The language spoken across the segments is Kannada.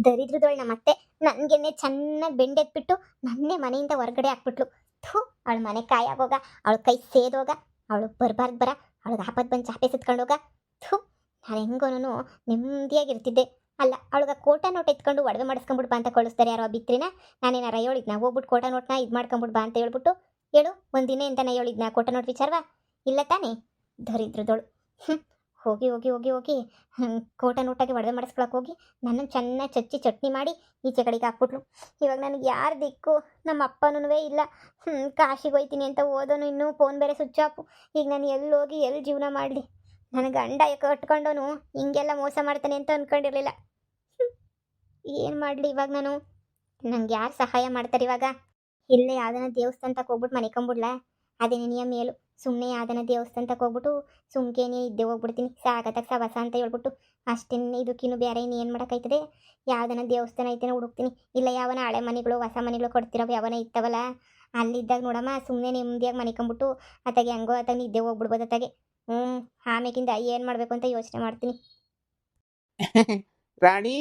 ದರಿದ್ರದೊಳು ನಮ್ಮತ್ತೆ ನನಗೆನ್ನೆ ಚೆನ್ನಾಗಿ ಬೆಂಡೆತ್ಬಿಟ್ಟು ನನ್ನೇ ಮನೆಯಿಂದ ಹೊರಗಡೆ ಹಾಕ್ಬಿಟ್ಲು. ಥೂ, ಅವಳ ಮನೆ ಕಾಯಾಗೋಗ, ಅವಳ ಕೈ ಸೇದೋಗ, ಅವಳು ಬರಬಾರ್ದು ಬರ, ಅವಳಿಗೆ ಆಪತ್ ಬಂದು ಚಾಪೆ ಸುತ್ಕೊಂಡೋಗ. ಥೂ, ನಾನು ಹೆಂಗೋನು ನೆಮ್ಮದಿಯಾಗಿರ್ತಿದ್ದೆ. ಅಲ್ಲ, ಅವಳಿಗೆ ಕೋಟ ನೋಟ್ ಎತ್ಕೊಂಡು ಒಡವೆ ಮಾಡಿಸ್ಕೊಂಬಿಟ್ಟು ಬಾ ಅಂತ ಕಳಿಸ್ತಾರೆ ಯಾರೋ ಆ ಬಿತ್ರಿನ. ನಾನೇನಾರ ಹೇಳಿದ್ನ ಹೋಗ್ಬಿಟ್ಟು ಕೋಟ ನೋಟ್ನ ಇದು ಮಾಡ್ಕೊಂಬಿಟ್ಟು ಬಾ ಅಂತ ಹೇಳ್ಬಿಟ್ಟು? ಹೇಳು, ಒಂದಿನ ಎಂತಾನೆ ಹೇಳಿದ್ನ ಕೋಟ ನೋಟ್ ವಿಚಾರವಾ? ಇಲ್ಲ ತಾನೇ? ದರಿದ್ರದೋಳು. ಹೋಗಿ ಹೋಗಿ ಹೋಗಿ ಹೋಗಿ ಕೋಟ ನೋಟಾಗಿ ಒಡವೆ ಮಾಡಿಸ್ಕೊಳಕ್ಕೆ ಹೋಗಿ ನನ್ನನ್ನು ಚೆನ್ನಾಗಿ ಚಚ್ಚಿ ಚಟ್ನಿ ಮಾಡಿ ಈಚೆ ಕಡೆಗೆ ಹಾಕ್ಬಿಟ್ಲು. ಇವಾಗ ನನಗೆ ಯಾರು ದಿಕ್ಕು? ನಮ್ಮ ಅಪ್ಪನೂ ಇಲ್ಲ. ಕಾಶಿಗೆ ಹೋಯ್ತೀನಿ ಅಂತ ಓದೋನು, ಇನ್ನೂ ಫೋನ್ ಬೇರೆ ಸ್ವಿಚ್ ಆಫು. ಈಗ ನಾನು ಎಲ್ಲಿ ಹೋಗಿ ಎಲ್ಲಿ ಜೀವನ ಮಾಡಲಿ? ನನ್ನ ಗಂಡ ಕಟ್ಕೊಂಡವನು ಹಿಂಗೆಲ್ಲ ಮೋಸ ಮಾಡ್ತಾನೆ ಅಂತ ಅಂದ್ಕೊಂಡಿರಲಿಲ್ಲ. ಏನು ಮಾಡಲಿ ಇವಾಗ ನಾನು? ನಂಗೆ ಯಾರು ಸಹಾಯ ಮಾಡ್ತಾರೆ ಇವಾಗ? ಇಲ್ಲೇ ಯಾವ್ದನ ದೇವಸ್ಥಾನಕ್ಕೆ ಹೋಗ್ಬಿಟ್ಟು ಮನೆಕೊಂಬಿಡ್ಲಾ? ಅದೇ ನಿನಯ ಮೇಲು. ಸುಮ್ಮನೆ ಯಾವ್ದನ ದೇವಸ್ಥಾನಕ್ಕೆ ಹೋಗ್ಬಿಟ್ಟು ಸುಮ್ಕೇನೆ ಇದ್ದೇ ಹೋಗ್ಬಿಡ್ತೀನಿ, ಸಾಕತ್ತಾಗ ಸವಸ ಅಂತ ಹೇಳ್ಬಿಟ್ಟು. ಅಷ್ಟೇನು ಇದಕ್ಕಿನ್ನು ಬೇರೆ ಇನ್ನೇನು ಮಾಡೋಕ್ಕಾಯ್ತದೆ? ಯಾವ್ದನ ದೇವಸ್ಥಾನ ಐತೆನೋ ಹುಡುಕ್ತೀನಿ. ಇಲ್ಲ ಯಾವನ ಹಳೆ ಮನೆಗಳು ಹೊಸ ಮನೆಗಳು ಕೊಡ್ತಿರೋ ಯಾವನ ಇತ್ತವಲ್ಲ, ಅಲ್ಲಿದ್ದಾಗ ನೋಡಮ್ಮ ಸುಮ್ಮನೆ ನೆಮ್ಮದಿಯಾಗಿ ಮನೆಕೊಂಬಿಟ್ಟು ಅತ್ತಾಗೆ ಹೆಂಗೋ ಅತ್ತಾಗ ನಿದ್ದೆ ಹೋಗ್ಬಿಡ್ಬೋದು ಅತ್ತಾಗೆ. ಆಮೇಕಿಂದ ಏನು ಮಾಡಬೇಕು ಅಂತ ಯೋಚನೆ ಮಾಡ್ತೀನಿ. ರಾಣಿ,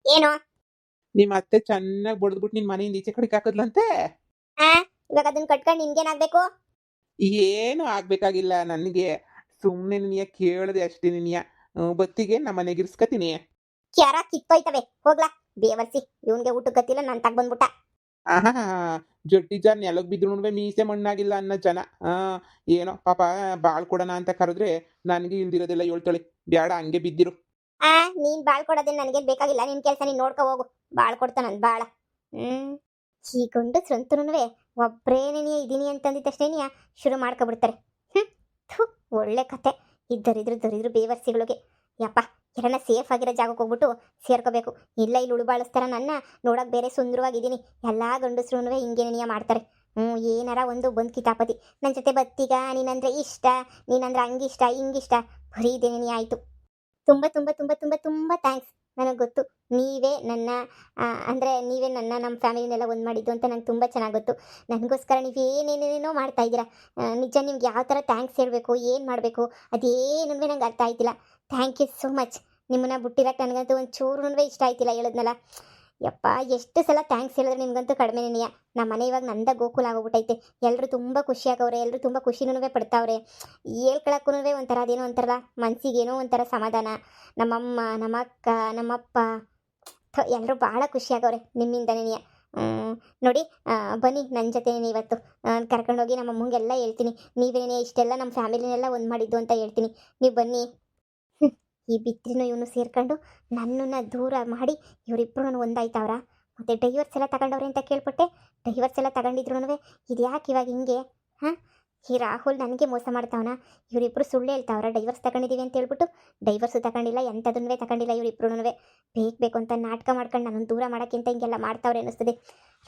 ಏನೋ ನಿಮ್ಮ ಅತ್ತೆ ಚೆನ್ನಾಗಿ ಬಡ್ದ್ಬಿಟ್ಟು ನಿನ್ ಮನೆಯಿಂದ ಈಚೆ ಕಡೆಗೆ ಹಾಕದ್ಲಂತೆ. ಇವಾಗ ಅದನ್ನ ಕಟ್ಕೊಂಡು ನಿನ್ಗೇನಾಗಬೇಕು? ಏನು ಆಗ್ಬೇಕಾಗಿಲ್ಲ ನನಗೆ. ಸುಮ್ಮನೆ ನಿನಯ ಕೇಳದೆ ಅಷ್ಟೇ. ನಿನಯ ಬತ್ತಿಗೆ ನಮ್ಮ ಮನೆಗೆ ಇರ್ಸ್ಕತೀನಿ. ಕ್ಯಾರ ಕಿತ್ತೋಯ್ತವೆ ಹೋಗ್ಲಾ ಬೇವರ್ಸಿ. ಇವನ್ಗೆ ಊಟ ಗತಿಲ್ಲ, ನಾನು ತಗ ಬಂದ್ಬಿಟ್ಟ. ಆಹಾ, ಜೊಟ್ಟಿ ಜಾರ್ ನೆಲಗ್ ಬಿದ್ರು ಮೀಸೆ ಮಣ್ಣಾಗಿಲ್ಲ ಅನ್ನೋ ಜನ. ಏನೋ ಪಾಪ ಬಾಳ್ ಕೊಡೋಣ ಅಂತ ಕರೆದ್ರೆ ನನಗೆ ಇಲ್ದಿರೋದೆಲ್ಲ ಹೇಳ್ತಾಳೆ. ಬ್ಯಾಡ, ಹಂಗೆ ಬಿದ್ದಿರು. ನೀನ್ ಬಾಳ್ ಕೊಡೋದೇನು ನನಗೇನು ಬೇಕಾಗಿಲ್ಲ. ನಿನ್ ಕೆಲಸ ನೀನ್ ನೋಡ್ಕೊ ಹೋಗು. ಬಾಳ್ ಕೊಡ್ತಾನಂತ ಬಾಳ. ಈ ಗಂಡು ಸ್ವಂತನುವೆ ಒಬ್ರೇನೇ ಇದೀನಿ ಅಂತಂದಿದ ತಕ್ಷಣ ಶುರು ಮಾಡ್ಕೊಬಿಡ್ತಾರೆ. ಥು, ಒಳ್ಳೆ ಕತೆ. ದರಿದ್ರು ಬೇವರ್ಸಿಗಳಿಗೆ. ಯಪ್ಪ, ಎಲ್ಲನ ಸೇಫ್ ಆಗಿರೋ ಜಾಗಕ್ಕೆ ಹೋಗ್ಬಿಟ್ಟು ಸೇರ್ಕೋಬೇಕು. ಇಲ್ಲ ಇಲ್ಲಿ ಉಳುಬಾಳಿಸ್ತಾರ ನನ್ನ. ನೋಡಕ್ ಬೇರೆ ಸುಂದರವಾಗಿದ್ದೀನಿ. ಎಲ್ಲಾ ಗಂಡಸ್ರು ಹಿಂಗೆ ನಿಯ ಮಾಡ್ತಾರೆ. ಏನಾರ ಒಂದು ಬಂದ್ ಕಿತಾಪತಿ. ನನ್ನ ಜೊತೆ ಬತ್ತೀಗ, ನೀನಂದ್ರೆ ಇಷ್ಟ, ನೀನಂದ್ರೆ ಹಂಗಿಷ್ಟ ಹಿಂಗಿಷ್ಟ, ಬರೀ ಇದೇನೇ ಆಯಿತು. ತುಂಬ ತುಂಬ ತುಂಬ ತುಂಬ ತುಂಬ ಥ್ಯಾಂಕ್ಸ್. ನನಗೆ ಗೊತ್ತು ನೀವೇ ನನ್ನ ಅಂದರೆ ನೀವೇ ನಮ್ಮ ಫ್ಯಾಮಿಲಿನೆಲ್ಲ ಒಂದು ಮಾಡಿದ್ದು ಅಂತ ನಂಗೆ ತುಂಬ ಚೆನ್ನಾಗಿ ಗೊತ್ತು. ನನಗೋಸ್ಕರ ನೀವು ಏನೇನೇನೋ ಮಾಡ್ತಾ ಇದ್ದೀರಾ. ನಿಜ ನಿಮ್ಗೆ ಯಾವ ಥರ ಥ್ಯಾಂಕ್ಸ್ ಹೇಳಬೇಕು, ಏನು ಮಾಡಬೇಕು ಅದೇನೂ ನಂಗೆ ಅರ್ಥ ಆಯ್ತಿಲ್ಲ. Thank you so much. ನಿಮ್ಮನ್ನ ಬಿಟ್ಟಿರೋಕ್ಕೆ ನನಗಂತೂ ಒಂದು ಚೂರು ಇಷ್ಟ ಆಯ್ತಿಲ್ಲ ಹೇಳಿದ್ನಲ್ಲ. ಯಪ್ಪ, ಎಷ್ಟು ಸಲ ಥ್ಯಾಂಕ್ಸ್ ಹೇಳಿದ್ರೆ ನಿಮ್ಗಂತೂ ಕಡಿಮೆನೆಯ. ನಮ್ಮ ಮನೆ ಇವಾಗ ನಂದ ಗೋಕುಲ ಆಗೋಗ್ಬಿಟ್ಟೈತೆ. ಎಲ್ಲರೂ ತುಂಬ ಖುಷಿಯಾಗವ್ರೆ, ಎಲ್ಲರೂ ತುಂಬ ಖುಷಿನೂ ಪಡ್ತಾವ್ರೆ. ಹೇಳ್ಕೊಳಕ್ಕೂ ಒಂಥರ ಅದೇನೋ ಒಂಥರ ಮನಸ್ಸಿಗೇನೋ ಒಂಥರ ಸಮಾಧಾನ. ನಮ್ಮಮ್ಮ, ನಮ್ಮ ಅಕ್ಕ, ನಮ್ಮಪ್ಪ ಎಲ್ಲರೂ ಭಾಳ ಖುಷಿಯಾಗವ್ರೆ ನಿಮ್ಮಿಂದನೇ. ನೋಡಿ, ಬನ್ನಿ ನನ್ನ ಜೊತೆನೇ ಇವತ್ತು ಕರ್ಕೊಂಡೋಗಿ ನಮ್ಮ ಅಮ್ಮಂಗೆಲ್ಲ ಹೇಳ್ತೀನಿ. ನೀವೇನೇ ಇಷ್ಟೆಲ್ಲ ನಮ್ಮ ಫ್ಯಾಮಿಲಿನೆಲ್ಲ ಒಂದು ಮಾಡಿದ್ದು ಅಂತ ಹೇಳ್ತೀನಿ. ನೀವು ಬನ್ನಿ. ಈ ಬಿತ್ರಿನೂ ಇವನು ಸೇರ್ಕೊಂಡು ನನ್ನನ್ನು ದೂರ ಮಾಡಿ ಇವರಿಬ್ಬರೂ ಒಂದಾಯ್ತವ್ರ. ಮತ್ತು ಡೈವರ್ಸ್ ಎಲ್ಲ ತಗೊಂಡವ್ರೆ ಅಂತ ಕೇಳ್ಪಟ್ಟೆ. ಡೈವರ್ಸ್ ಎಲ್ಲ ತಗೊಂಡಿದ್ರು ಇದು ಯಾಕೆ ಇವಾಗ ಹಿಂಗೆ? ಈ ರಾಹುಲ್ ನನಗೆ ಮೋಸ ಮಾಡ್ತಾವನ? ಇವರಿಬ್ಬರು ಸುಳ್ಳು ಹೇಳ್ತಾವ್ರ ಡೈವರ್ಸ್ ತಗೊಂಡಿದ್ದೀವಿ ಅಂತ ಹೇಳ್ಬಿಟ್ಟು. ಡೈವರ್ಸು ತಗೊಂಡಿಲ್ಲ, ಎಂಥದನ್ನೂ ತಗೊಂಡಿಲ್ಲ. ಇವರಿಬ್ಬರೂ ಬೇಕು ಅಂತ ನಾಟಕ ಮಾಡ್ಕೊಂಡು ನನ್ನನ್ನು ದೂರ ಮಾಡೋಕ್ಕಿಂತ ಹಿಂಗೆಲ್ಲ ಮಾಡ್ತಾವ್ರೆ ಅನ್ನಿಸ್ತದೆ.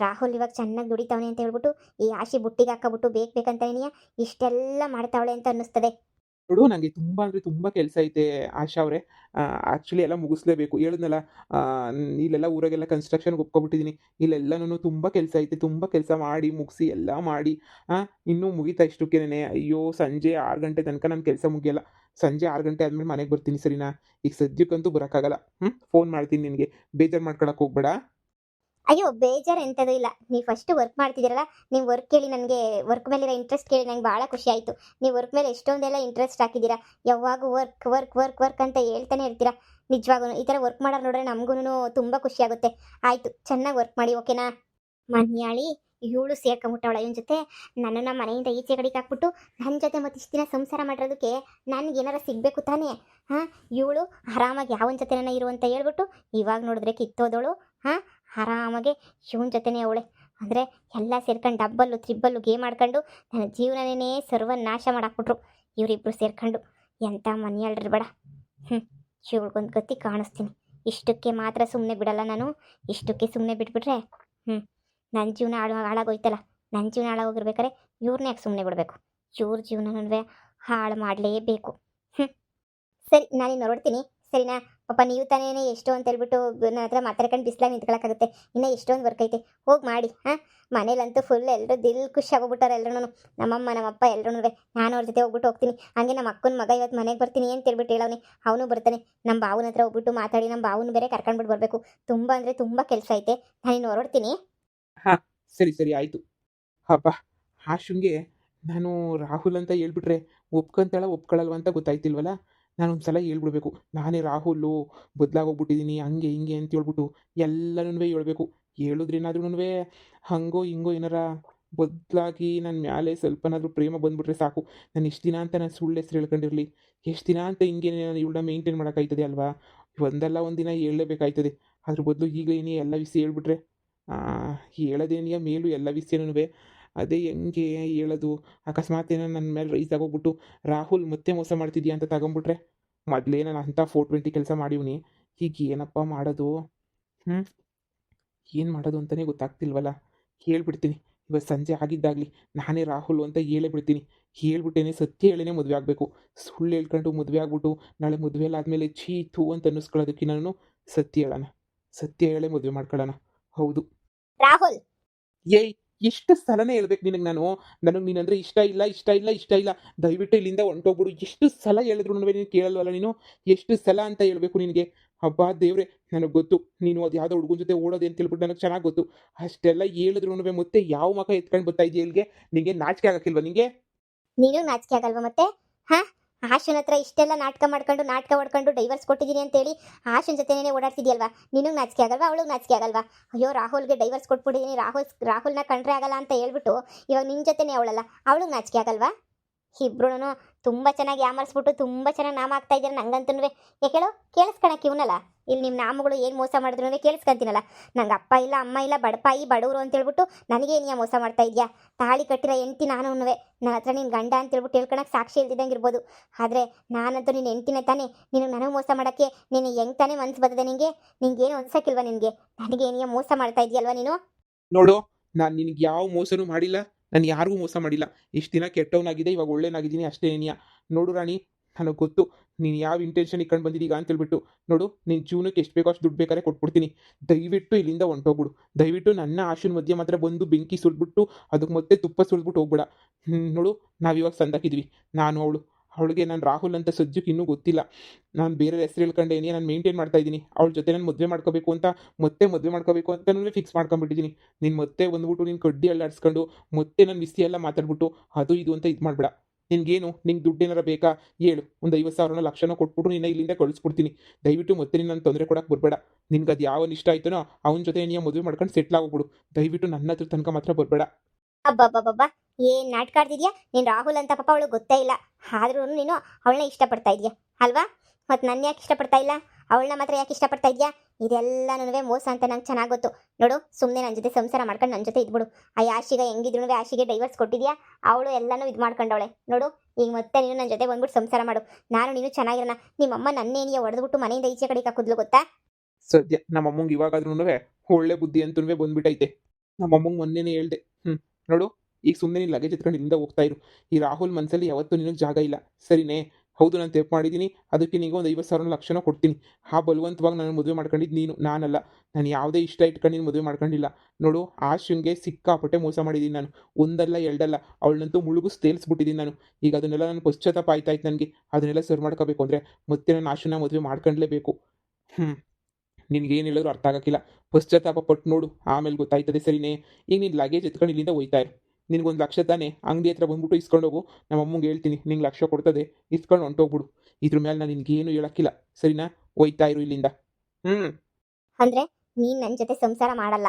ರಾಹುಲ್ ಇವಾಗ ಚೆನ್ನಾಗಿ ದುಡಿತಾವನೆ ಅಂತ ಹೇಳ್ಬಿಟ್ಟು ಈ ಆಶಿ ಬುಟ್ಟಿಗೆ ಹಾಕೋಬಿಟ್ಟು ಬೇಕಂತನೇ ಇಷ್ಟೆಲ್ಲ ಮಾಡ್ತಾವಳೆ ಅಂತ ಅನ್ನಿಸ್ತದೆ. ನೋಡು, ನನಗೆ ತುಂಬ ಅಂದರೆ ತುಂಬ ಕೆಲಸ ಐತೆ ಆಶಾ ಅವರೇ. ಆ್ಯಕ್ಚುಲಿ ಎಲ್ಲ ಮುಗಿಸ್ಲೇಬೇಕು. ಹೇಳಿದ್ನಲ್ಲ, ಇಲ್ಲೆಲ್ಲ ಊರಾಗೆಲ್ಲ ಕನ್ಸ್ಟ್ರಕ್ಷನ್ಗೆ ಒಪ್ಕೊಬಿಟ್ಟಿದ್ದೀನಿ. ಇಲ್ಲೆಲ್ಲನೂ ತುಂಬ ಕೆಲಸ ಐತೆ. ತುಂಬ ಕೆಲಸ ಮಾಡಿ ಮುಗಿಸಿ ಎಲ್ಲ ಮಾಡಿ ಇನ್ನೂ ಮುಗೀತಾ ಇಷ್ಟಕ್ಕೇನೆ. ಅಯ್ಯೋ, ಸಂಜೆ 6 ಗಂಟೆ ತನಕ ನನ್ನ ಕೆಲಸ ಮುಗಿಯಲ್ಲ. ಸಂಜೆ 6 ಗಂಟೆ ಆದಮೇಲೆ ಮನೆಗೆ ಬರ್ತೀನಿ, ಸರಿನಾ? ಈಗ ಸದ್ಯಕ್ಕಂತೂ ಬರೋಕ್ಕಾಗಲ್ಲ. ಫೋನ್ ಮಾಡ್ತೀನಿ ನಿನಗೆ. ಬೇಜಾರು ಮಾಡ್ಕೊಳಕ್ಕೆ ಹೋಗ್ಬೇಡ. ಅಯ್ಯೋ, ಬೇಜಾರು ಎಂಥದ್ದು ಇಲ್ಲ. ನೀವು ಫಸ್ಟು ವರ್ಕ್ ಮಾಡ್ತಿದ್ದೀರಲ್ಲ, ನೀವು ವರ್ಕ್ ಕೇಳಿ ನನಗೆ ವರ್ಕ್ ಮೇಲಿರೋ ಇಂಟ್ರೆಸ್ಟ್ ಕೇಳಿ ನಂಗೆ ಭಾಳ ಖುಷಿ ಆಯಿತು. ನೀವು ವರ್ಕ್ ಮೇಲೆ ಎಷ್ಟೊಂದೆಲ್ಲ ಇಂಟ್ರೆಸ್ಟ್ ಹಾಕಿದ್ದೀರಾ. ಯಾವಾಗೂ ವರ್ಕ್ ವರ್ಕ್ ವರ್ಕ್ ವರ್ಕ್ ಅಂತ ಹೇಳ್ತಾನೆ ಇರ್ತೀರಾ. ನಿಜವಾಗೂ ಈ ಥರ ವರ್ಕ್ ಮಾಡೋರು ನೋಡ್ರೆ ನಮಗೂ ತುಂಬ ಖುಷಿಯಾಗುತ್ತೆ. ಆಯಿತು, ಚೆನ್ನಾಗಿ ವರ್ಕ್ ಮಾಡಿ, ಓಕೆನಾ? ಮನ್ಯಾಳಿ ಇವಳು ಸೇರ್ಕೊಂಬಿಟ್ಟವಳ ಇವನ ಜೊತೆ. ನನ್ನನ್ನು ಮನೆಯಿಂದ ಈಚೆ ಕಡೆಗೆ ಹಾಕ್ಬಿಟ್ಟು ನನ್ನ ಜೊತೆ ಮತ್ತೆ ಇಷ್ಟು ದಿನ ಸಂಸಾರ ಮಾಡಿರೋದಕ್ಕೆ ನನಗೇನಾರ ಸಿಗಬೇಕು ತಾನೇ? ಇವಳು ಆರಾಮಾಗಿ ಯಾವನ ಜೊತೆನ ಇರು ಅಂತ ಹೇಳ್ಬಿಟ್ಟು ಇವಾಗ ನೋಡಿದ್ರೆ ಕಿತ್ತೋದವಳು. ಆರಾಮಾಗೆ ಇವನ ಜೊತೆನೇ ಅವಳೆ. ಅಂದರೆ ಎಲ್ಲ ಸೇರ್ಕೊಂಡು ಡಬ್ಬಲ್ಲು ತ್ರಿಬ್ಬಲ್ಲು ಗೇಮ್ ಆಡ್ಕೊಂಡು ನನ್ನ ಜೀವನನೇ ಸರ್ವನಾಶ ಮಾಡಾಕ್ಬಿಟ್ರು ಇವರಿಬ್ಬರು ಸೇರ್ಕೊಂಡು. ಎಂಥ ಮನೆಯಲ್ರಿ ಬೇಡ. ಇವಳಿಗೊಂದು ಗತಿ ಕಾಣಿಸ್ತೀನಿ. ಇಷ್ಟಕ್ಕೆ ಮಾತ್ರ ಸುಮ್ಮನೆ ಬಿಡಲ್ಲ ನಾನು. ಇಷ್ಟಕ್ಕೆ ಸುಮ್ಮನೆ ಬಿಟ್ಬಿಟ್ರೆ ನನ್ನ ಜೀವನ ಹಾಳಾಗೋಯ್ತಲ್ಲ. ನನ್ನ ಜೀವನ ಹಾಳಾಗೋಗಿರ್ಬೇಕಾರೆ ಇವ್ರನ್ನ ಯಾಕೆ ಸುಮ್ಮನೆ ಬಿಡಬೇಕು? ಇವ್ರ ಜೀವನವೇ ಹಾಳು ಮಾಡಲೇಬೇಕು. ಸರಿ, ನಾನಿನ್ನು ಹೊರಡ್ತೀನಿ, ಸರಿನಾ? ಪಾಪ ನೀವು ತಾನೇ ಎಷ್ಟು ಅಂತ ಹೇಳ್ಬಿಟ್ಟು ನನ್ನ ಹತ್ರ ಮಾತಾಡ್ಕೊಂಡು ಬಿಸ್ಲಾಗ ನಿಂತ್ಕೊಳಕ್ಕಾಗುತ್ತೆ. ಇನ್ನೂ ಎಷ್ಟೊಂದು ವರ್ಕ್ ಐತೆ, ಹೋಗಿ ಮಾಡಿ. ಮನೇಲಂತೂ ಫುಲ್ ಎಲ್ಲರೂ ದಿಲ್ ಖುಷಿ ಆಗೋಗ್ಬಿಟ್ಟಾರೆ ಎಲ್ಲರೂ. ನಮ್ಮಮ್ಮ ನಮ್ಮಪ್ಪ ಎಲ್ಲರೂ. ನಾನು ಅವ್ರ ಜೊತೆ ಹೋಗ್ಬಿಟ್ಟು ಹೋಗ್ತೀನಿ. ಹಂಗೆ ನಮ್ಮ ಅಕ್ಕನ ಮಗ ಇವತ್ತು ಮನೆಗೆ ಬರ್ತೀನಿ ಅಂತ ಹೇಳ್ಬಿಟ್ಟು ಹೇಳವ್ನಿ. ಅವನು ಬರ್ತಾನೆ. ನಮ್ಮ ಬಾವನ ಹತ್ರ ಹೋಗ್ಬಿಟ್ಟು ಮಾತಾಡಿ ನಮ್ಮ ಬಾವನು ಬೇರೆ ಕರ್ಕೊಂಡ್ಬಿಟ್ಟು ಬರಬೇಕು. ತುಂಬ ಅಂದರೆ ತುಂಬ ಕೆಲಸ ಐತೆ. ನಾನು ಇನ್ನು ಹೊರಡ್ತೀನಿ. ಹಾಂ, ಸರಿ ಸರಿ ಆಯಿತು. ಹಬ್ಬ, ಆಶುಂಗೆ ನಾನು ರಾಹುಲ್ ಅಂತ ಹೇಳ್ಬಿಟ್ರೆ ಒಪ್ಕೊಂತಾಳ ಒಪ್ಕೊಳ್ಳಲ್ವ ಅಂತ ಗೊತ್ತಾಯ್ತಿಲ್ವಲ್ಲ. ನಾನು ಒಂದು ಸಲ ಹೇಳ್ಬಿಡ್ಬೇಕು, ನಾನೇ ರಾಹುಲು ಬದಲಾಗೋಗ್ಬಿಟ್ಟಿದ್ದೀನಿ ಹಂಗೆ ಹಿಂಗೆ ಅಂತ ಹೇಳ್ಬಿಟ್ಟು ಎಲ್ಲನೂ ಹೇಳ್ಬೇಕು. ಹೇಳಿದ್ರೇನಾದ್ರೂ ಹಂಗೋ ಹಿಂಗೋ ಏನಾರ ಬದಲಾಗಿ ನನ್ನ ಮ್ಯಾಲೆ ಸ್ವಲ್ಪನಾದ್ರೂ ಪ್ರೇಮ ಬಂದ್ಬಿಟ್ರೆ ಸಾಕು. ನಾನು ಎಷ್ಟು ದಿನ ಅಂತ ನಾನು ಸುಳ್ಳು ಹೆಸ್ರು ಹೇಳ್ಕೊಂಡಿರಲಿ, ಎಷ್ಟು ದಿನ ಅಂತ ಹಿಂಗೆ ನಾನು ಇವಳನ್ನ ಮೇಂಟೈನ್ ಮಾಡೋಕ್ಕಾಯ್ತದೆ ಅಲ್ವಾ. ಒಂದಲ್ಲ ಒಂದು ದಿನ ಹೇಳಲೇಬೇಕಾಯ್ತದೆ. ಅದ್ರ ಬದಲು ಈಗಲೇನೇ ಎಲ್ಲ ವಿಷಯ ಹೇಳ್ಬಿಟ್ರೆ ಹೇಳೋದೇನಿಯ ಮೇಲೂ ಎಲ್ಲ ವಿಷಯನೂ ಅದೇ ಹೆಂಗೆ ಹೇಳೋದು. ಅಕಸ್ಮಾತ್ ಏನೋ ನನ್ನ ಮೇಲೆ ರೈಸ್ ಆಗೋಗ್ಬಿಟ್ಟು ರಾಹುಲ್ ಮತ್ತೆ ಮೋಸ ಮಾಡ್ತಿದ್ಯಾ ಅಂತ ತಗೊಂಬಿಟ್ರೆ, ಮೊದಲೇ ನಾನು ಅಂಥ 420 ಕೆಲಸ ಮಾಡಿವ್ನಿ. ಈಗ ಏನಪ್ಪ ಮಾಡೋದು? ಏನು ಮಾಡೋದು ಅಂತಲೇ ಗೊತ್ತಾಗ್ತಿಲ್ವಲ್ಲ. ಹೇಳ್ಬಿಡ್ತೀನಿ, ಇವತ್ತು ಸಂಜೆ ಆಗಿದ್ದಾಗಲಿ ನಾನೇ ರಾಹುಲ್ ಅಂತ ಹೇಳೇ ಬಿಡ್ತೀನಿ. ಹೇಳ್ಬಿಟ್ಟೇನೆ ಸತ್ಯ ಹೇಳೇನೆ ಮದುವೆ ಆಗಬೇಕು. ಸುಳ್ಳು ಹೇಳ್ಕೊಂಡು ಮದುವೆ ಆಗ್ಬಿಟ್ಟು ನಾಳೆ ಮದುವೆಲಾದ್ಮೇಲೆ ಥೂ ಅಂತ ಅನ್ನಿಸ್ಕೊಳ್ಳೋದಕ್ಕೆ ನಾನು ಸತ್ಯ ಹೇಳೋಣ, ಸತ್ಯ ಹೇಳೇ ಮದುವೆ ಮಾಡ್ಕೊಳ್ಳೋಣ. ಹೌದು ರಾಹುಲ್, ಏಯ್, ಎಷ್ಟು ಸಲನೇ ಹೇಳ್ಬೇಕು ನಿನಗೆ ನಾನು, ನನಗೆ ನೀನಂದರೆ ಇಷ್ಟ ಇಲ್ಲ ಇಷ್ಟ ಇಲ್ಲ ಇಷ್ಟ ಇಲ್ಲ, ದಯವಿಟ್ಟು ಇಲ್ಲಿಂದ ಹೊಂಟೋಗ್ಬಿಡು. ಎಷ್ಟು ಸಲ ಹೇಳಿದ್ರು ನೀನು ಕೇಳಲ್ವಲ್ಲ. ನೀನು ಎಷ್ಟು ಸಲ ಅಂತ ಹೇಳಬೇಕು ನಿನಗೆ? ಹಬ್ಬ ದೇವ್ರೆ, ನನಗೆ ಗೊತ್ತು ನೀನು ಅದು ಯಾವುದೋ ಹುಡುಗನ ಜೊತೆ ಓಡೋದೆ ಅಂತ ಹೇಳ್ಬಿಟ್ಟು ನನಗೆ ಚೆನ್ನಾಗಿ ಗೊತ್ತು. ಅಷ್ಟೆಲ್ಲ ಹೇಳಿದ್ರು ಮತ್ತೆ ಯಾವ ಮಗ ಎತ್ಕೊಂಡು ಬರ್ತಾ ಇದೆಯಾ ಇಲ್ಲಿಗೆ? ನಿನಗೆ ನಾಚಿಕೆ ಆಗಕ್ಕಿಲ್ವ ನಿನಗೆ? ನೀನು ನಾಚಿಕೆ ಆಗಲ್ವಾ ಮತ್ತೆ? ಹಾ, ಆಶನ್ ಹತ್ರ ಇಷ್ಟೆಲ್ಲ ನಾಟಕ ಮಾಡ್ಕೊಂಡು ನಾಟಕ ಹೊಡ್ಕೊಂಡು ಡೈವರ್ಸ್ ಕೊಟ್ಟಿದ್ದೀನಿ ಅಂತೇಳಿ ಆಶನ್ ಜೊತೆನೇ ಓಡಾಡ್ತಿದ್ಯಲ್ವಾ? ನಿನಗೆ ನಾಚಿಕೆ ಆಗಲ್ವಾ? ಅವಳಿಗೆ ನಾಚಿಕೆ ಆಗಲ್ವಾ? ಅಯ್ಯೋ, ರಾಹುಲ್ಗೆ ಡೈವರ್ಸ್ ಕೊಟ್ಬಿಟ್ಟಿದ್ದೀನಿ, ರಾಹುಲ್ನ ಕಂಡ್ರೆ ಆಗಲ್ಲ ಅಂತ ಹೇಳ್ಬಿಟ್ಟು ಇವಾಗ ನಿನ್ನ ಜೊತೆನೇ ಅವಳಲ್ಲ, ಅವಳಿಗೆ ನಾಚಿಕೆ ಆಗಲ್ವಾ? ಇಬ್ರು ತುಂಬ ಚೆನ್ನಾಗಿ ಯಾಮರ್ಸ್ಬಿಟ್ಟು ತುಂಬ ಚೆನ್ನಾಗಿ ನಾಮ ಆಗ್ತಾ ಇದ್ದಾರೆ ನಂಗಂತೂ. ಯಾಕೇಳೋ, ಕೇಳಿಸ್ಕೊಳಕ್ಕೆ ಇವನಲ್ಲ. ಇಲ್ಲಿ ನಿಮ್ಮ ನಾಮಗಳು ಏನು ಮೋಸ ಮಾಡಿದ್ರು ಕೇಳಿಸ್ಕೊಂತೀನಲ್ಲ. ನಂಗೆ ಅಪ್ಪ ಇಲ್ಲ ಅಮ್ಮ ಇಲ್ಲ, ಬಡಪಾಯಿ ಬಡವರು ಅಂತ ಹೇಳ್ಬಿಟ್ಟು ನನಗೆ ನೀ ಮೋಸ ಮಾಡ್ತಾ ಇದೆಯಾ? ತಾಳಿ ಕಟ್ಟಿರೋ ಹೆಂಡ್ತಿ ನಾನು. ನನ್ನ ಹತ್ರ ನಿನ್ನ ಗಂಡ ಅಂತ ಹೇಳ್ಬಿಟ್ಟು ಹೇಳ್ಕೊಳಕ್ಕೆ ಸಾಕ್ಷಿ ಇಲ್ದಿದ್ದಂಗೆ ಇರ್ಬೋದು, ಆದರೆ ನಾನಂತೂ ನಿನ್ನ ಹೆಂಡ್ತಿನೇ ತಾನೇ. ನೀನು ನನಗೆ ಮೋಸ ಮಾಡೋಕ್ಕೆ ನೀನು ಹೆಂಗೆ ತಾನೇ ಮನ್ಸು ಬರ್ತದೆ ನಿನಗೆ? ನಿಂಗೇನು ಅನ್ಸಕ್ಕಿಲ್ವಾ ನಿನಗೆ? ನನಗೆ ನೀ ಮೋಸ ಮಾಡ್ತಾ ಇದೆಯಲ್ವಾ ನೀನು? ನೋಡು, ನಾನು ನಿನಗೆ ಯಾವ ಮೋಸನೂ ಮಾಡಿಲ್ಲ, ನಾನು ಯಾರಿಗೂ ಮೋಸ ಮಾಡಿಲ್ಲ. ಇಷ್ಟು ದಿನ ಕೆಟ್ಟವನಾಗಿದೆ, ಇವಾಗ ಒಳ್ಳೆನಾಗಿದ್ದೀನಿ ಅಷ್ಟೇ ಏನಿಯಾ. ನೋಡು ರಾಣಿ, ನನಗೆ ಗೊತ್ತು ನೀನು ಯಾವ ಇಂಟೆನ್ಷನ್ ಇಟ್ಕೊಂಡು ಬಂದಿದ್ದೀಗ ಅಂತೇಳ್ಬಿಟ್ಟು. ನೋಡು, ನಿನ್ನ ಜೀವನಕ್ಕೆ ಎಷ್ಟು ಬೇಕೋ ಅಷ್ಟು ದುಡ್ಡು ಬೇಕಾದ್ರೆ ಕೊಟ್ಬಿಡ್ತೀನಿ. ದಯವಿಟ್ಟು ಇಲ್ಲಿಂದ ಹೊಂಟೋಗ್ಬಿಡು. ದಯವಿಟ್ಟು ನನ್ನ ಆಶನ್ ಮಧ್ಯೆ ಮಾತ್ರ ಬಂದು ಬೆಂಕಿ ಸುರಿದ್ಬಿಟ್ಟು ಅದಕ್ಕೆ ಮತ್ತೆ ತುಪ್ಪ ಸುರಿದ್ಬಿಟ್ಟು ಹೋಗ್ಬೇಡ. ನೋಡು, ನಾವಿವಾಗ ಸಂದಾಕಿದ್ವಿ, ನಾನು ಅವಳಿಗೆ ನಾನು ರಾಹುಲ್ ಅಂತ ಸದ್ಯಕ್ಕೆ ಇನ್ನೂ ಗೊತ್ತಿಲ್ಲ. ನಾನು ಬೇರೆ ಹೆಸರು ಹೇಳ್ಕೊಂಡೆ ಏನೇ ನಾನು ಮೇಂಟೈನ್ ಮಾಡ್ತಾ ಇದ್ದೀನಿ. ಅವಳ ಜೊತೆ ನಾನು ಮದುವೆ ಮಾಡ್ಕೋಬೇಕು ಅಂತ, ಮತ್ತೆ ಮದುವೆ ಮಾಡ್ಕೋಬೇಕು ಅಂತಲೂ ಫಿಕ್ಸ್ ಮಾಡ್ಕೊಂಡ್ಬಿಟ್ಟಿದ್ದೀನಿ. ನೀನು ಮತ್ತೆ ಬಂದ್ಬಿಟ್ಟು ನೀನು ಕಡ್ಡಿ ಅಲ್ಲಾಡಿಸ್ಕೊಂಡು ಮತ್ತೆ ನನ್ನ ವಿಷಯ ಎಲ್ಲ ಮಾತಾಡ್ಬಿಟ್ಟು ಅದು ಇದು ಅಂತ ಇದು ಮಾಡಬೇಡ. ನಿನ್ಗೇನು, ನಿಂಗೆ ದುಡ್ಡು ಏನಾರ ಬೇಕಾ ಹೇಳು, ಒಂದು 50,000 ಲಕ್ಷನೋ ಕೊಟ್ಬಿಟ್ಟು ನಿನ್ನ ಇಲ್ಲಿಂದ ಕಳಿಸ್ಬಿಡ್ತೀನಿ. ದಯವಿಟ್ಟು ಮತ್ತೆ ನಿನ್ನ ತೊಂದರೆ ಕೊಡಕ್ಕೆ ಬರಬೇಡ. ನಿನ್ಗೆ ಅದು ಯಾವನು ಇಷ್ಟ ಆಯ್ತನೋ ಅವನ ಜೊತೆ ನೀನು ಮದುವೆ ಮಾಡ್ಕೊಂಡು ಸೆಟ್ಲ್ ಆಗೋಗ್ಬಿಡು. ದಯವಿಟ್ಟು ನನ್ನ ಹತ್ರ ತನಕ ಮಾತ್ರ ಬರಬೇಡ. ಅಬ್ಬಬ್ಬಬ್ಬಬ್ಬ, ಏನ್ ನಾಟಕ ಆಡ್ತಿದ್ಯಾ ನೀನು? ರಾಹುಲ್ ಅಂತ ಪಾಪ ಅವಳು ಗೊತ್ತೇ ಇಲ್ಲ, ಆದ್ರೂ ನೀನು ಅವಳನ್ನ ಇಷ್ಟಪಡ್ತಾ ಇದೆಯಾ ಅಲ್ವಾ? ಮತ್ತು ನನ್ನ ಯಾಕೆ ಇಷ್ಟಪಡ್ತಾ ಇಲ್ಲ? ಅವಳನ್ನ ಮಾತ್ರ ಯಾಕೆ ಇಷ್ಟಪಡ್ತಾ ಇದೆಯಾ? ಇದೆಲ್ಲನೂ ಮೋಸ ಅಂತ ನಂಗೆ ಚೆನ್ನಾಗಿ ಗೊತ್ತು. ನೋಡು, ಸುಮ್ಮನೆ ನನ್ನ ಜೊತೆ ಸಂಸಾರ ಮಾಡ್ಕೊಂಡು ನನ್ನ ಜೊತೆ ಇದ್ಬಿಡು. ಆ ಆಶಿಗೆ ಹೆಂಗಿದ್ರು ಆಶಿಗೆ ಡೈವರ್ಸ್ ಕೊಟ್ಟಿದ್ಯಾ, ಅವಳು ಎಲ್ಲನೂ ಇದು ಮಾಡ್ಕೊಂಡವಳೆ. ನೋಡು, ಈಗ ಮತ್ತೆ ನೀನು ನನ್ನ ಜೊತೆ ಬಂದ್ಬಿಟ್ಟು ಸಂಸಾರ ಮಾಡು. ನಾನು ನೀನು ಚೆನ್ನಾಗಿರೋಣ. ನಿಮ್ಮಮ್ಮ ನನ್ನೇನಿಯ ಹೊಡೆದ್ಬಿಟ್ಟು ಮನೆಯಿಂದ ಈಚೆ ಕಡೆ ಹಾಕಿದ್ಲು ಗೊತ್ತಾ? ಸದ್ಯ ನಮ್ಮಮ್ಮಂಗೆ ಇವಾಗಾದ್ರೂ ಒಳ್ಳೆ ಬುದ್ಧಿ ಅಂತೂ ಬಂದ್ಬಿಟ್ಟೈತೆ. ನಮ್ಮಮ್ಮಂಗೆ ಮೊನ್ನೆನೇ ಹೇಳ್ದೆ, ನೋಡು, ಈಗ ಸುಮ್ಮನೆ ನೀನು ಲಗೇಜ್ ಎತ್ಕೊಂಡು ಇಲ್ಲಿಂದ ಹೋಗ್ತಾ ಇರು. ಈ ರಾಹುಲ್ ಮನಸ್ಸಲ್ಲಿ ಯಾವತ್ತೂ ನಿನಗೆ ಜಾಗ ಇಲ್ಲ, ಸರಿನೇ? ಹೌದು, ನಾನು ತಪ್ಪು ಮಾಡಿದ್ದೀನಿ, ಅದಕ್ಕೆ ನಿನಗೆ ಒಂದು 50,000 ಲಕ್ಷನ ಕೊಡ್ತೀನಿ. ಬಲವಂತವಾಗಿ ನಾನು ಮದುವೆ ಮಾಡ್ಕೊಂಡಿದ್ದು ನೀನು, ನಾನಲ್ಲ. ನಾನು ಯಾವುದೇ ಇಷ್ಟ ಇಟ್ಕೊಂಡು ನೀನು ಮದುವೆ ಮಾಡ್ಕೊಂಡಿಲ್ಲ. ನೋಡು, ಆಶುಂಗೆ ಸಿಕ್ಕಾಪಟ್ಟೆ ಮೋಸ ಮಾಡಿದ್ದೀನಿ ನಾನು. ಒಂದಲ್ಲ ಎರಡಲ್ಲ, ಅವಳನ್ನಂತೂ ಮುಳುಗಿಸ್ ತೇಲ್ಸ್ಬಿಟ್ಟಿದ್ದೀನಿ ನಾನು. ಈಗ ಅದನ್ನೆಲ್ಲ ನಾನು ಪಶ್ಚಾತ್ತಾಪ ಆಯ್ತಾಯ್ತು ನನಗೆ. ಅದನ್ನೆಲ್ಲ ಸರಿ ಮಾಡ್ಕೋಬೇಕು ಅಂದರೆ ಮತ್ತೆ ನಾನು ಆಶುನ ಮದುವೆ ಮಾಡ್ಕೊಂಡ್ಲೇಬೇಕು. ನಿನ್ಗೇನು ಹೇಳಿದ್ರು ಅರ್ಥ ಆಗೋಕ್ಕಿಲ್ಲ. ಪಶ್ಚಾತ್ತಾಪ ಪಟ್ಟು ನೋಡು, ಆಮೇಲೆ ಗೊತ್ತಾಯ್ತದೆ, ಸರಿನೇ? ಈಗ ನೀನು ಲಗೇಜ್ ಎತ್ಕೊಂಡು ಇಲ್ಲಿಂದ ಹೋಯ್ತಾ ಇರು. ನಿನಗೊಂದು ಲಕ್ಷ ತಾನೇ, ಅಂಗಡಿ ಹತ್ರ ಬಂದ್ಬಿಟ್ಟು ಇಸ್ಕೊಂಡು ಹೋಗು. ನಮ್ಮ ಅಮ್ಮಂಗೆ ಹೇಳ್ತೀನಿ, ನಿಂಗೆ ಲಕ್ಷ ಕೊಡ್ತದೆ, ಇಸ್ಕೊಂಡು ಹೊಂಟೋಗ್ಬಿಡು. ಇದ್ರ ಮೇಲೆ ನಾನು ನಿನ್ಗೇನು ಹೇಳೋಕ್ಕಿಲ್ಲ, ಸರಿನಾ? ಹೋಯ್ತಾ ಇರು ಇಲ್ಲಿಂದ. ಅಂದ್ರೆ ನೀನು ನನ್ನ ಜೊತೆ ಸಂಸಾರ ಮಾಡಲ್ಲ,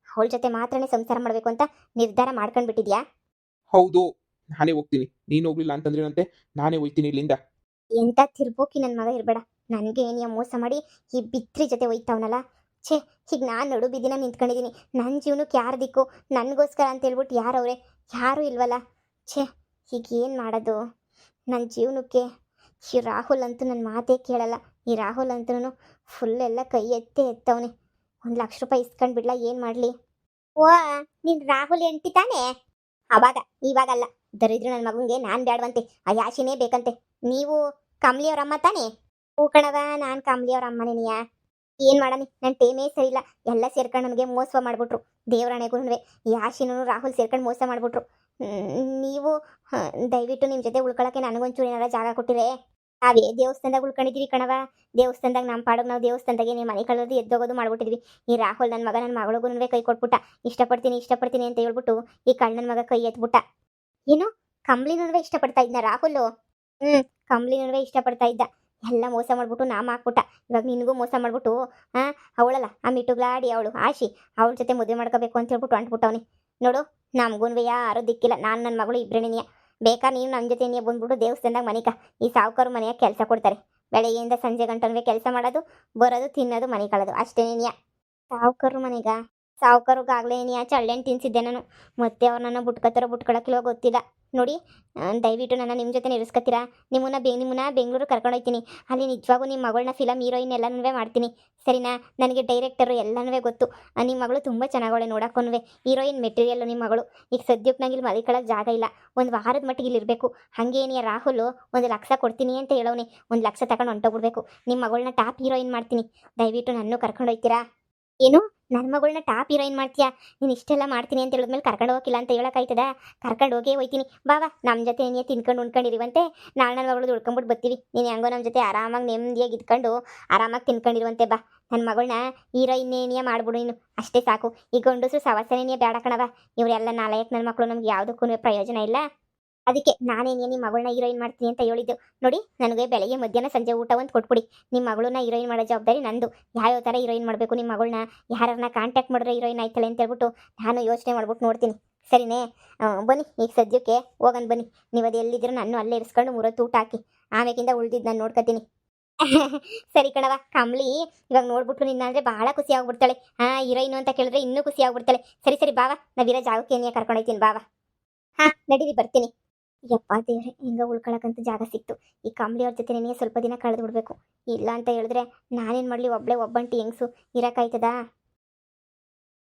ಅವಳ ಜೊತೆ ಮಾತ್ರನೇ ಸಂಸಾರ ಮಾಡಬೇಕು ಅಂತ ನಿರ್ಧಾರ ಮಾಡ್ಕೊಂಡ್ಬಿಟ್ಟಿದ್ಯಾ? ಹೌದು, ನಾನೇ ಹೋಗ್ತೀನಿ. ನೀನು ಹೋಗ್ಲಿಲ್ಲ ಅಂತಂದ್ರೇನಂತೆ, ನಾನೇ ಹೋಯ್ತೀನಿ ಇಲ್ಲಿಂದ. ಎಂಥ ತಿರ್ಬೋಕಿ ನನ್ನ ಮಗ ಇರಬೇಡ. ನನಗೆ ಏನಿಯ ಮೋಸ ಮಾಡಿ ಈ ಬಿತ್ರಿ ಜೊತೆ ಹೋಯ್ತಾವನಲ್ಲ. ಛೇ, ಈಗ ನಾನು ನಡು ಬಿದ್ದಿನ ನಿಂತ್ಕೊಂಡಿದ್ದೀನಿ. ನನ್ನ ಜೀವನಕ್ಕೆ ಯಾರು ದಿಕ್ಕು? ನನಗೋಸ್ಕರ ಅಂತ ಹೇಳ್ಬಿಟ್ಟು ಯಾರವ್ರೆ? ಯಾರೂ ಇಲ್ವಲ್ಲ. ಛೇ, ಈಗ ಏನು ಮಾಡೋದು ನನ್ನ ಜೀವನಕ್ಕೆ? ಈ ರಾಹುಲ್ ಅಂತೂ ನನ್ನ ಮಾತೇ ಕೇಳಲ್ಲ. ಈ ರಾಹುಲ್ ಅಂತೂ ಫುಲ್ ಎಲ್ಲ ಕೈ ಎತ್ತವನೆ. 1,00,000 ರೂಪಾಯಿ ಇಸ್ಕೊಂಡು ಬಿಡ್ಲಾ, ಏನು ಮಾಡಲಿ? ಓ, ನೀನು ರಾಹುಲ್ ಹೆಂಡ್ತಿ ತಾನೇ? ಇವಾಗಲ್ಲ. ದರಿದ್ರ ನನ್ನ ಮಗನಿಗೆ ನಾನು ಬ್ಯಾಡವಂತೆ, ಆ ಯಾಶಿನೇ ಬೇಕಂತೆ. ನೀವು ಕಮಲಿಯವರಮ್ಮ ತಾನೇ? ಹೂ ಕಣವ, ನಾನು ಕಮಲಿ ಅವ್ರ ಅಮ್ಮನೇನಿಯ. ಏನ್ ಮಾಡನಿ, ನನ್ನ ಟೇಮೇ ಸರಿ ಇಲ್ಲ. ಎಲ್ಲ ಸೇರ್ಕೊಂಡು ನನಗೆ ಮೋಸ ಮಾಡ್ಬಿಟ್ರು. ದೇವರಾಣೆಗೂ ಈ ಆಶಿನೂ ರಾಹುಲ್ ಸೇರ್ಕೊಂಡು ಮೋಸ ಮಾಡ್ಬಿಟ್ರು. ನೀವು ದಯವಿಟ್ಟು ನಿಮ್ಮ ಜೊತೆ ಉಳ್ಕೊಳಕ್ಕೆ ನನಗೊಂಚೂರು ಏನಾರ ಜಾಗ ಕೊಟ್ಟಿರೇ. ನಾವೇ ದೇವಸ್ಥಾನದಾಗ ಉಳ್ಕೊಂಡಿದೀವಿ ಕಣವ. ದೇವಸ್ಥಾನದಾಗ ನಮ್ಮ ಪಾಡೋದು ನಾವು ದೇವಸ್ಥಾನದಾಗೆ ನೀವು ಮನೆ ಕಳೆದು ಎದ್ದೋಗೋದು ಮಾಡ್ಬಿಟ್ಟಿದ್ವಿ. ಈ ರಾಹುಲ್ ನನ್ನ ಮಗ ನನ್ನ ಮಗಳಿಗೂ ಕೈ ಕೊಟ್ಬಿಟ್ಟ. ಇಷ್ಟಪಡ್ತೀನಿ ಇಷ್ಟಪಡ್ತೀನಿ ಅಂತ ಹೇಳ್ಬಿಟ್ಟು ಈ ಕಳ್ಳನ ಮಗ ಕೈ ಎತ್ಬಿಟ್ಟ. ಏನು, ಕಂಬ್ಳಿನೂ ಇಷ್ಟಪಡ್ತಾ ಇದ್ನ ರಾಹುಲ್? ಕಂಬ್ಳಿನೂ ಇಷ್ಟಪಡ್ತಾ ಇದ್ದ. ಎಲ್ಲ ಮೋಸ ಮಾಡ್ಬಿಟ್ಟು ನಾಮ ಹಾಕ್ಬಿಟ್ಟ. ಇವಾಗ ನಿನಗೂ ಮೋಸ ಮಾಡ್ಬಿಟ್ಟು ಅವಳಲ್ಲ ಆ ಮಿಟುಗ್ಲಾಡಿ ಅವಳು ಆಶಿ, ಅವಳ ಜೊತೆ ಮದುವೆ ಮಾಡ್ಕೋಬೇಕು ಅಂತ ಹೇಳ್ಬಿಟ್ಟು ಅಂಟ್ಬಿಟ್ಟವನಿ. ನೋಡು, ನಮಗೂ ಯಾರೂ ದಿಕ್ಕಿಲ್ಲ. ನಾನು ನನ್ನ ಮಗಳು ಇಬ್ಬರೇನೆಯ. ಬೇಕಾ ನೀನು ನನ್ನ ಜೊತೆ ನೀ ಬಂದ್ಬಿಟ್ಟು ದೇವಸ್ಥಾನದಾಗ ಮನಿಕ ಈ ಸಾವುಕಾರು ಮನೆಯಾಗ ಕೆಲಸ ಕೊಡ್ತಾರೆ. ಬೆಳಗ್ಗೆಯಿಂದ ಸಂಜೆ ಗಂಟನವೇ ಕೆಲಸ ಮಾಡೋದು, ಬರೋದು, ತಿನ್ನೋದು, ಮನೆ ಕಳೋದು ಅಷ್ಟೇನೇನಿಯ. ಸಾವುಕಾರು ಮನೆಗ ಸಾವುಕಾರುಗಾಗಲೇ ಏನಿಯ ಚಳ್ಳೆಣ್ಣು ತಿನ್ಸಿದ್ದೆ ನಾನು. ಮತ್ತೆ ಅವ್ರು ನನ್ನ ಬುಟ್ಕೊತಾರೋ ಬುಟ್ಕೊಳಕ್ಕಿಲ್ವೋ ಗೊತ್ತಿಲ್ಲ. ನೋಡಿ, ದಯವಿಟ್ಟು ನನ್ನ ನಿಮ್ಮ ಜೊತೆ ಇರಿಸ್ಕೊತೀರಾ? ನಿಮ್ಮನ್ನ ಬೆಂಗಳೂರು ಕರ್ಕೊಂಡೋಗ್ತೀನಿ. ಅಲ್ಲಿ ನಿಜವಾಗೂ ನಿಮ್ಮ ಮಗಳನ್ನ ಫಿಲಮ್ ಹೀರೋಯಿನ್ ಎಲ್ಲನೂ ಮಾಡ್ತೀನಿ, ಸರಿನಾ? ನನಗೆ ಡೈರೆಕ್ಟರು ಎಲ್ಲನೂ ಗೊತ್ತು. ನಿಮ್ಮ ಮಗಳು ತುಂಬ ಚೆನ್ನಾಗವಳೆ ನೋಡೋಕ್ಕೂ. ಹೀರೋಯಿನ್ ಮೆಟೀರಿಯಲ್ಲು ನಿಮ್ಮ ಮಗಳು. ಈಗ ಸದ್ಯಕ್ಕೆ ನಂಗೆ ಇಲ್ಲಿ ಮಲಿಕೊಳ್ಳೋಕೆ ಜಾಗ ಇಲ್ಲ. ಒಂದು ವಾರದ ಮಟ್ಟಿಗೆ ಇಲ್ಲಿ ಇರಬೇಕು. ಹಾಗೇನಿಯ ರಾಹುಲ್ 1,00,000 ಕೊಡ್ತೀನಿ ಅಂತ ಹೇಳೋನಿ. 1,00,000 ತಗೊಂಡು ಹೊಂಟೋಗ್ಬಿಡ್ಬೇಕು. ನಿಮ್ಮ ಮಗಳನ್ನ ಟಾಪ್ ಹೀರೋಯಿನ್ ಮಾಡ್ತೀನಿ. ದಯವಿಟ್ಟು ನನ್ನೂ ಕರ್ಕೊಂಡೋಗ್ತೀರಾ? ಏನು, ನನ್ನ ಮಗಳನ್ನ ಟಾಪ್ ಹೀರೋಯಿನ್ ಮಾಡ್ತೀಯಾ? ನೀನು ಇಷ್ಟೆಲ್ಲ ಮಾಡ್ತೀನಿ ಅಂತ ಹೇಳಿದ್ಮೇಲೆ ಕರ್ಕೊಂಡು ಹೋಗಿಲ್ಲ ಅಂತ ಹೇಳೋಕ್ಕಾಯ್ತದ? ಕರ್ಕೊಂಡು ಹೋಗೇ ಹೋಯ್ತೀನಿ. ಬಾವಾ, ನಮ್ಮ ಜೊತೆ ನೀನು ತಿನ್ಕೊಂಡು ಉಣ್ಕೊಂಡಿರುವಂತೆ ನಾನು ನನ್ನ ಮಗಳು ದುಡ್ಕೊಂಬಿಟ್ಟು ಬರ್ತೀವಿ. ನೀನು ಹೆಂಗೋ ನಮ್ಮ ಜೊತೆ ಆರಾಮಾಗಿ ನೆಮ್ಮದಿಯಾಗಿ ಇದ್ಕೊಂಡು ಆರಾಮಾಗಿ ತಿನ್ಕೊಂಡಿರುವಂತೆ ಬಾ. ನನ್ನ ಮಗಳನ್ನ ಹೀರೋಯಿನ್ನೇನಿಯ ಮಾಡ್ಬಿಡು ನೀನು, ಅಷ್ಟೇ ಸಾಕು. ಈ ಗಂಡಸರು ಸವಸನೇನಿಯ ಬೇಡ ಕಣವ. ಇವರೆಲ್ಲ ನಾಲ್ಕು ನನ್ನ ಮಕ್ಕಳು, ನಮ್ಗೆ ಯಾವುದಕ್ಕೂ ಪ್ರಯೋಜನ ಇಲ್ಲ. ಅದಕ್ಕೆ ನಾನೇನೇ ನಿಮ್ಮ ಮಗಳನ್ನ ಹೀರೋಯಿನ್ ಮಾಡ್ತೀನಿ ಅಂತ ಹೇಳಿದ್ದು. ನೋಡಿ, ನನಗೆ ಬೆಳಗ್ಗೆ ಮಧ್ಯಾಹ್ನ ಸಂಜೆ ಊಟ ಒಂದು ಕೊಟ್ಬಿಡಿ. ನಿಮ್ಮ ಮಗಳನ್ನ ಹೀರೋಯಿನ್ ಮಾಡೋ ಜವಾಬ್ದಾರಿ ನಂದು. ಯಾವ್ಯಾವ ಥರ ಹೀರೋಯಿನ್ ಮಾಡಬೇಕು ನಿಮ್ಮ ಮಗಳನ್ನ, ಯಾರನ್ನ ಕಾಂಟ್ಯಾಕ್ಟ್ ಮಾಡಿದ್ರೆ ಹೀರೋಯಿನ್ ಆಯ್ತಲ್ಲ ಅಂತ ಹೇಳ್ಬಿಟ್ಟು ನಾನು ಯೋಚನೆ ಮಾಡ್ಬಿಟ್ಟು ನೋಡ್ತೀನಿ, ಸರಿನೇ? ಬನ್ನಿ, ಈಗ ಸದ್ಯಕ್ಕೆ ಹೋಗೋಣ ಬನ್ನಿ. ನೀವು ಅದು ಎಲ್ಲಿದ್ದೀರೋ ನಾನು ಅಲ್ಲೇ ಇರಿಸ್ಕೊಂಡು 3 ಹೊತ್ತು ಊಟ ಹಾಕಿ, ಆಮೇಕಿಂದ ಉಳ್ದಿದ್ದು ನಾನು ನೋಡ್ಕೊತೀನಿ. ಸರಿ ಕಣವ. ಕಮಲಿ ಇವಾಗ ನೋಡ್ಬಿಟ್ಟು ನಿನ್ನ ಅಂದರೆ ಭಾಳ ಖುಷಿ ಆಗ್ಬಿಡ್ತಾಳೆ. ಹೀರೋಯಿನು ಅಂತ ಕೇಳಿದ್ರೆ ಇನ್ನೂ ಖುಷಿ ಆಗ್ಬಿಡ್ತಾಳೆ. ಸರಿ ಸರಿ ಬಾವ, ನಾವಿರೋ ಜಾಗಕ್ಕೆ ಏನಿಯ ಕರ್ಕೊಂಡೋಯ್ತೀನಿ ಬಾವ. ನಡೀರಿ, ಬರ್ತೀನಿ. ಯಪ್ಪ ದೇವ್ರೆ, ಹಿಂಗ ಉಳ್ಕೊಳಕ್ಕಂತೂ ಜಾಗ ಸಿಕ್ತು. ಈ ಕಂಬಳಿ ಅವ್ರ ಜೊತೆ ನೆನೆಯ ಸ್ವಲ್ಪ ದಿನ ಕಳೆದು ಬಿಡ್ಬೇಕು. ಇಲ್ಲ ಅಂತ ಹೇಳಿದ್ರೆ ನಾನೇನು ಮಾಡಲಿ, ಒಬ್ಬಂಟಿ ಹೆಂಗ್ಸು ಇರೋಕ್ಕಾಯ್ತದಾ?